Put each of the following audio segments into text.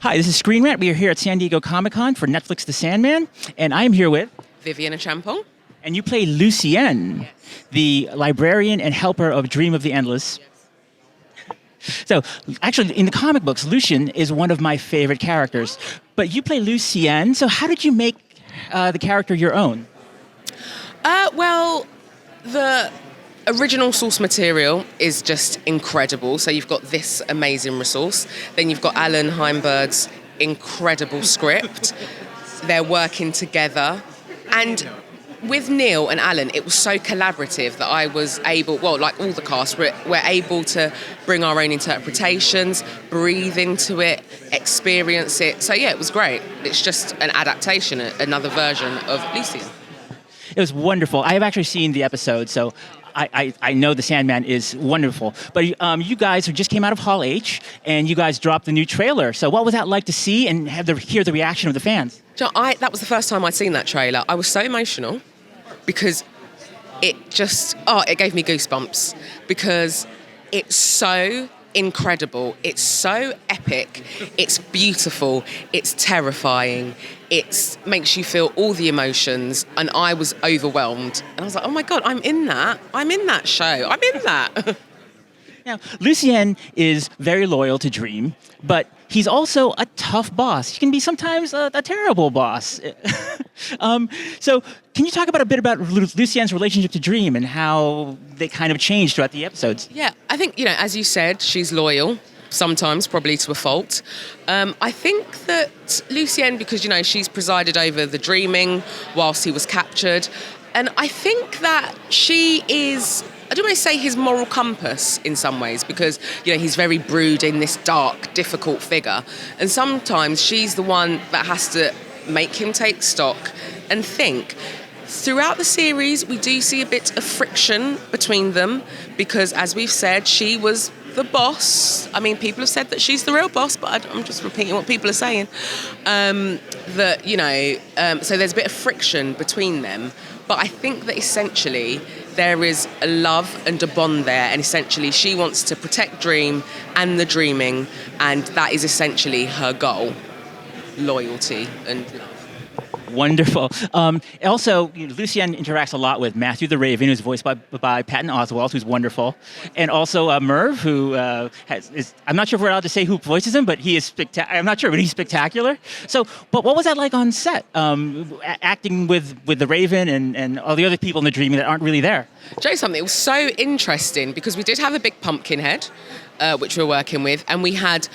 Hi, this is Screen Rant. We are here at San Diego Comic-Con for Netflix The Sandman, and I'm here with... Vivienne Acheampong. And you play Lucienne, the librarian and helper of Dream of the Endless. So, actually, in the comic books, Lucienne is one of my favorite characters. But you play Lucienne, so how did you make the character your own? Well, the original source material is just incredible. So you've got this amazing resource. Then you've got Alan Heinberg's incredible script. They're working together. And with Neil and Alan, it was so collaborative that I was able, well, like all the cast, we're able to bring our own interpretations, breathe into it, experience it. So yeah, it was great. It's just an adaptation, another version of Lucienne. It was wonderful. I have actually seen the episode, so I know The Sandman is wonderful. But you guys just came out of Hall H, and you guys dropped the new trailer. So what was that like to see and hear the reaction of the fans? That was the first time I'd seen that trailer. I was so emotional because it gave me goosebumps because it's so incredible. It's so epic. It's beautiful. It's terrifying. It makes you feel all the emotions, and I was overwhelmed. And I was like, oh my God, I'm in that. I'm in that show. I'm in that. Now, Lucienne is very loyal to Dream, but he's also a tough boss. He can be sometimes a terrible boss. So can you talk a bit about Lucienne's relationship to Dream and how they kind of changed throughout the episodes? Yeah, I think, as you said, she's loyal, sometimes probably to a fault. I think that Lucienne, because, she's presided over the dreaming whilst he was captured, and I think that she is... I don't want to say his moral compass in some ways because, he's very brooding, this dark, difficult figure. And sometimes she's the one that has to make him take stock and think. Throughout the series, we do see a bit of friction between them because, as we've said, she was the boss. I mean, people have said that she's the real boss, but I'm just repeating what people are saying. So there's a bit of friction between them. But I think that essentially there is a love and a bond there, and essentially she wants to protect Dream and the dreaming, and that is essentially her goal, loyalty and love. Wonderful. Also, Lucienne interacts a lot with Matthew the Raven, who's voiced by Patton Oswalt, who's wonderful, and also Merv, who I'm not sure if we're allowed to say who voices him, but he is I'm not sure, but he's spectacular. So, but what was that like on set, acting with the Raven and all the other people in the Dreaming that aren't really there? Joe, something it was so interesting because we did have a big pumpkin head, which we were working with, and we had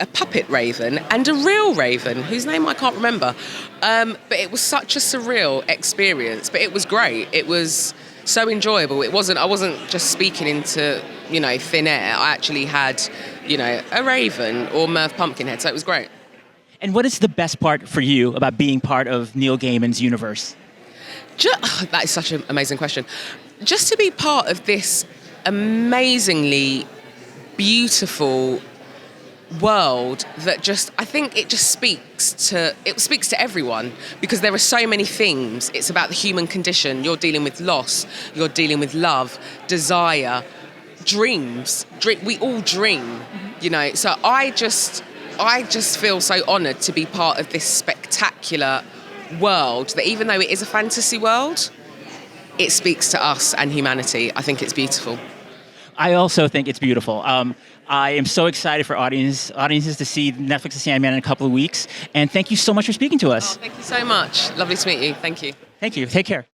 a puppet raven and a real raven whose name I can't remember, but it was such a surreal experience, but it was great. It was so enjoyable. I wasn't just speaking into thin air. I actually had a raven or Merv Pumpkinhead, so it was great. And what is the best part for you about being part of Neil Gaiman's universe? That is such an amazing question. Just to be part of this amazingly beautiful world that I think it speaks to everyone because there are so many themes. It's about the human condition. You're dealing with loss. You're dealing with love, desire, dreams. We all dream, So I just feel so honoured to be part of this spectacular world that even though it is a fantasy world, it speaks to us and humanity. I think it's beautiful. I also think it's beautiful. I am so excited for audiences to see Netflix The Sandman in a couple of weeks. And thank you so much for speaking to us. Oh, thank you so much. Lovely to meet you. Thank you. Thank you. Take care.